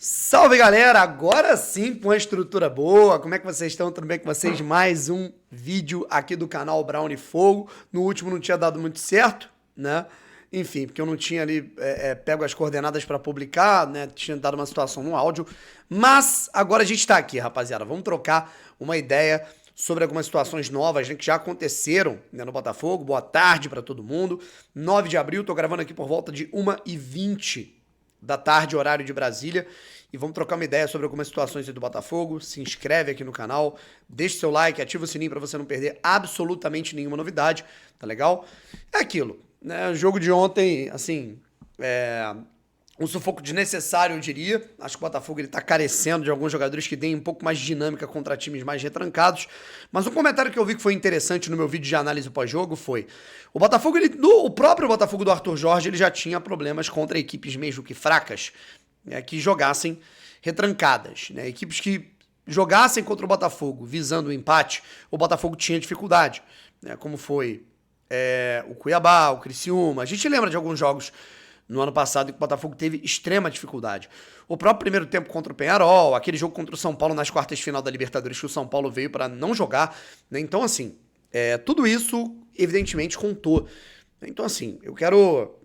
Salve galera, agora sim com uma estrutura boa, como é que vocês estão? Tudo bem com vocês? Mais um vídeo aqui do canal Brown e Fogo. No último não tinha dado muito certo, né? Enfim, porque eu não tinha ali pego as coordenadas para publicar, né? Tinha dado uma situação no áudio. Mas agora a gente tá aqui, rapaziada. Vamos trocar uma ideia sobre algumas situações novas, né, que já aconteceram, né, no Botafogo. Boa tarde para todo mundo. 9 de abril, tô gravando aqui por volta de 1h20 da tarde, horário de Brasília, e vamos trocar uma ideia sobre algumas situações aí do Botafogo. Se inscreve aqui no canal, deixa seu like, ativa o sininho para você não perder absolutamente nenhuma novidade, tá legal? É aquilo, né? O jogo de ontem, assim, um sufoco desnecessário, eu diria. Acho que o Botafogo ele tá carecendo de alguns jogadores que deem um pouco mais de dinâmica contra times mais retrancados. Mas um comentário que eu vi que foi interessante no meu vídeo de análise pós-jogo foi: o Botafogo, o próprio Botafogo do Arthur Jorge, ele já tinha problemas contra equipes mesmo que fracas, né, que jogassem retrancadas, né? Equipes que jogassem contra o Botafogo visando o empate, o Botafogo tinha dificuldade, né? Como foi o Cuiabá, o Criciúma. A gente lembra de alguns jogos no ano passado em que o Botafogo teve extrema dificuldade. O próprio primeiro tempo contra o Peñarol, aquele jogo contra o São Paulo nas quartas de final da Libertadores, que o São Paulo veio para não jogar, né? Então, assim, tudo isso, evidentemente, contou. Então, assim, eu quero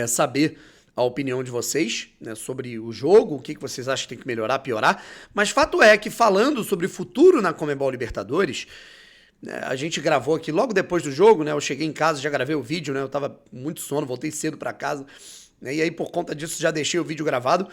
saber a opinião de vocês, né, sobre o jogo, o que vocês acham que tem que melhorar, piorar. Mas fato é que, falando sobre o futuro na Conmebol Libertadores, a gente gravou aqui logo depois do jogo, né? Eu cheguei em casa, já gravei o vídeo, né? Eu tava muito sono, voltei cedo pra casa, né? E aí, por conta disso, já deixei o vídeo gravado.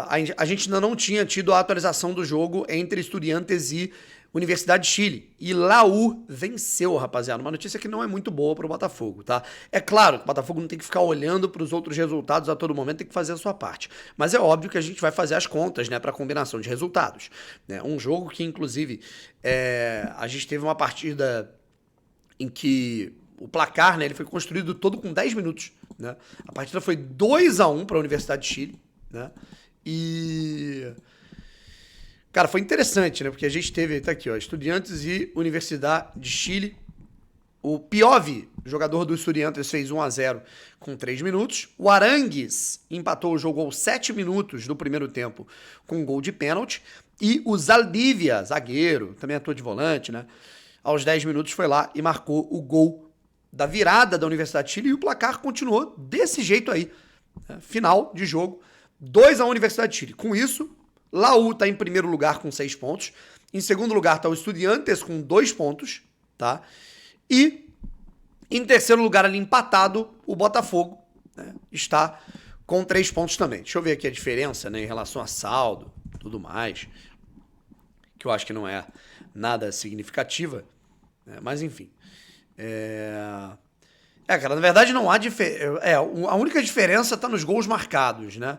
A gente ainda não tinha tido a atualização do jogo entre Estudiantes e Universidade de Chile. E Laú venceu, rapaziada. Uma notícia que não é muito boa pro Botafogo, tá? É claro que o Botafogo não tem que ficar olhando pros outros resultados a todo momento, tem que fazer a sua parte. Mas é óbvio que a gente vai fazer as contas, né, pra combinação de resultados, né? Um jogo que, inclusive, a gente teve uma partida em que o placar, né, ele foi construído todo com 10 minutos, né? A partida foi 2-1 para a Universidade de Chile, né? E cara, foi interessante, né? Porque a gente teve, tá aqui, ó, Estudiantes e Universidade de Chile. O Piovi, jogador do Estudiantes, fez 1-0 com 3 minutos. O Arangues empatou o jogo aos 7 minutos do primeiro tempo com um gol de pênalti. E o Zaldívia, zagueiro, também atua de volante, né? Aos 10 minutos foi lá e marcou o gol da virada da Universidade de Chile. E o placar continuou desse jeito aí, né? Final de jogo, 2-1 Universidade de Chile. Com isso, Laú está em primeiro lugar com 6 pontos. Em segundo lugar está o Estudiantes com 2 pontos, tá? E em terceiro lugar ali empatado, o Botafogo, né, está com 3 pontos também. Deixa eu ver aqui a diferença, né, em relação a saldo, tudo mais, que eu acho que não é nada significativa, né, mas enfim. Cara, na verdade não há diferença. A única diferença está nos gols marcados, né?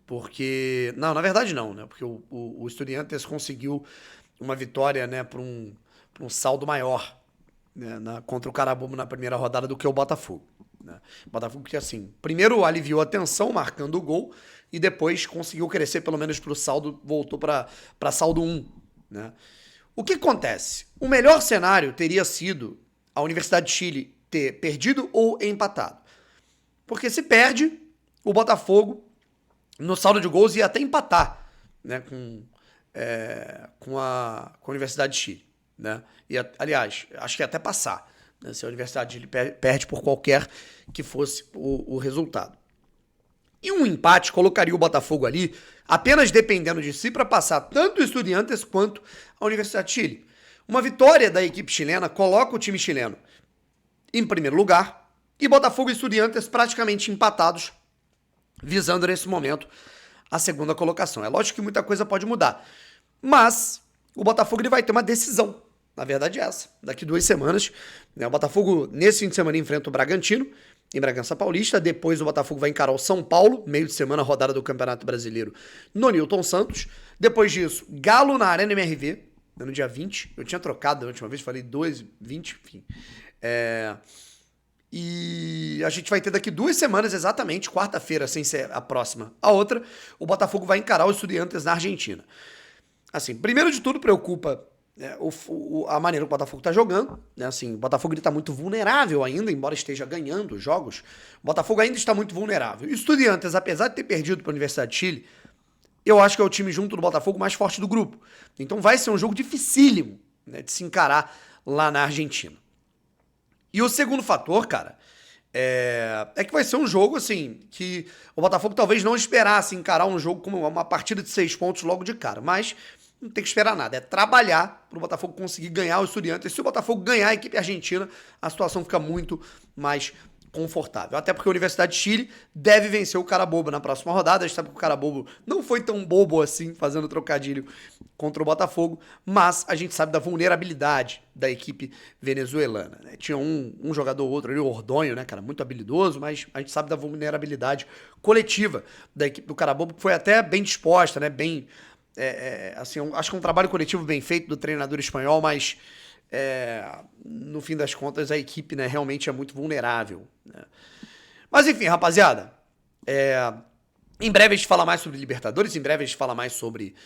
Porque. Não, na verdade não, né? Porque o Estudiantes conseguiu uma vitória, né, por um saldo maior, né, contra o Carabobo na primeira rodada do que o Botafogo, né? O Botafogo que, assim, primeiro aliviou a tensão marcando o gol e depois conseguiu crescer pelo menos pro saldo, voltou para saldo 1, né? O que acontece? O melhor cenário teria sido a Universidade de Chile ter perdido ou empatado. Porque se perde, o Botafogo no saldo de gols ia até empatar, né, com a Universidade de Chile, né? E, aliás, acho que ia até passar, né, se a Universidade de Chile perde por qualquer que fosse o resultado. E um empate colocaria o Botafogo ali apenas dependendo de si para passar tanto o Estudiantes quanto a Universidade de Chile. Uma vitória da equipe chilena coloca o time chileno em primeiro lugar e Botafogo e Estudiantes praticamente empatados, visando nesse momento a segunda colocação. É lógico que muita coisa pode mudar, mas o Botafogo ele vai ter uma decisão. Na verdade é essa. Daqui 2 semanas, né, o Botafogo nesse fim de semana enfrenta o Bragantino, em Bragança Paulista. Depois o Botafogo vai encarar o São Paulo, meio de semana, rodada do Campeonato Brasileiro no Newton Santos. Depois disso, Galo na Arena MRV, no dia 20. Eu tinha trocado da última vez, falei 2, 20, enfim. E a gente vai ter daqui 2 semanas, exatamente, quarta-feira, sem ser a próxima, a outra, o Botafogo vai encarar os Estudiantes na Argentina. Assim, primeiro de tudo, preocupa, né, a maneira que o Botafogo tá jogando, né? Assim, o Botafogo ele tá muito vulnerável ainda, embora esteja ganhando jogos, o Botafogo ainda está muito vulnerável. E o Estudiantes, apesar de ter perdido para a Universidade de Chile, eu acho que é o time junto do Botafogo mais forte do grupo. Então vai ser um jogo dificílimo, né, de se encarar lá na Argentina. E o segundo fator, cara, é que vai ser um jogo, assim, que o Botafogo talvez não esperasse encarar um jogo como uma partida de 6 pontos logo de cara, mas não tem que esperar nada, é trabalhar para o Botafogo conseguir ganhar o Estudiantes. Se o Botafogo ganhar a equipe argentina, a situação fica muito mais confortável. Até porque a Universidade de Chile deve vencer o Carabobo na próxima rodada. A gente sabe que o Carabobo não foi tão bobo assim, fazendo trocadilho contra o Botafogo, mas a gente sabe da vulnerabilidade da equipe venezuelana, né? Tinha um jogador ou outro ali, o Ordonho, né, cara, muito habilidoso, mas a gente sabe da vulnerabilidade coletiva da equipe do Carabobo, que foi até bem disposta, né, bem... assim, acho que é um trabalho coletivo bem feito do treinador espanhol, mas no fim das contas a equipe, né, realmente é muito vulnerável, né? Mas enfim, rapaziada, em breve a gente fala mais sobre Libertadores, em breve a gente fala mais sobre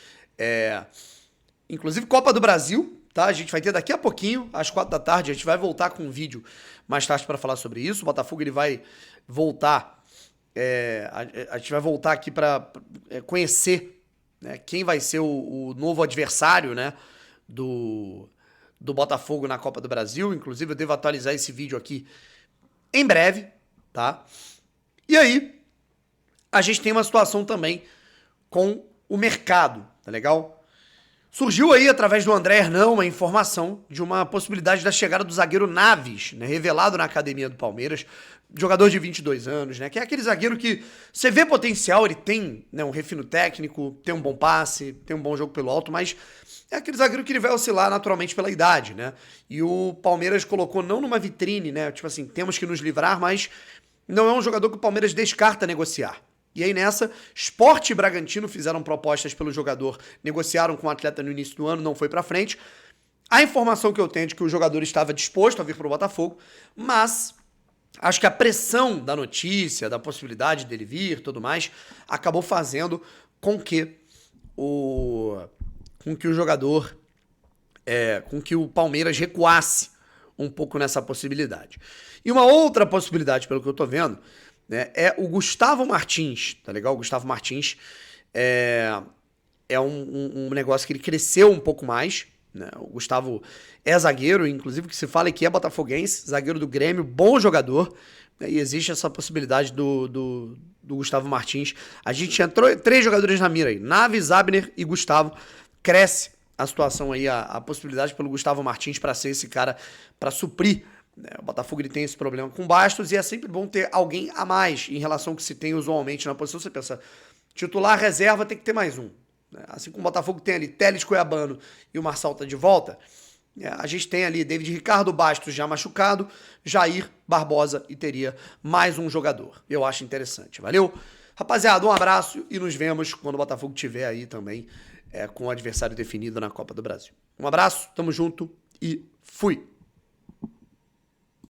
inclusive Copa do Brasil, tá? A gente vai ter daqui a pouquinho, às 4 da tarde, a gente vai voltar com um vídeo mais tarde para falar sobre isso. O Botafogo ele vai voltar, a gente vai voltar aqui para conhecer, né, quem vai ser o novo adversário, né, do Botafogo na Copa do Brasil. Inclusive eu devo atualizar esse vídeo aqui em breve, tá? E aí, a gente tem uma situação também com o mercado, tá legal? Surgiu aí, através do André Hernão, uma informação de uma possibilidade da chegada do zagueiro Naves, né, revelado na academia do Palmeiras, jogador de 22 anos, né, que é aquele zagueiro que você vê potencial, ele tem, né, um refino técnico, tem um bom passe, tem um bom jogo pelo alto, mas é aquele zagueiro que ele vai oscilar naturalmente pela idade, né? E o Palmeiras colocou não numa vitrine, né, tipo assim, temos que nos livrar, mas não é um jogador que o Palmeiras descarta negociar. E aí nessa, Sport e Bragantino fizeram propostas pelo jogador, negociaram com o atleta no início do ano, não foi pra frente. A informação que eu tenho é de que o jogador estava disposto a vir pro Botafogo, mas acho que a pressão da notícia, da possibilidade dele vir e tudo mais, acabou fazendo com que o jogador, com que o Palmeiras recuasse um pouco nessa possibilidade. E uma outra possibilidade, pelo que eu tô vendo, né, é o Gustavo Martins, tá legal? O Gustavo Martins é um negócio que ele cresceu um pouco mais, né? O Gustavo é zagueiro, inclusive que se fala que é botafoguense, zagueiro do Grêmio, bom jogador, né? E existe essa possibilidade do Gustavo Martins. A gente tinha 3 jogadores na mira aí, Naves, Abner e Gustavo. Cresce a situação aí, a possibilidade pelo Gustavo Martins para ser esse cara, para suprir, né? O Botafogo ele tem esse problema com Bastos e é sempre bom ter alguém a mais em relação ao que se tem usualmente na posição. Você pensa, titular, reserva, tem que ter mais um, né? Assim como o Botafogo tem ali Telles, Cuiabano e o Marçal tá de volta, a gente tem ali David Ricardo, Bastos já machucado, Jair, Barbosa e teria mais um jogador. Eu acho interessante. Valeu? Rapaziada, um abraço e nos vemos quando o Botafogo tiver aí também com o adversário definido na Copa do Brasil. Um abraço, tamo junto e fui!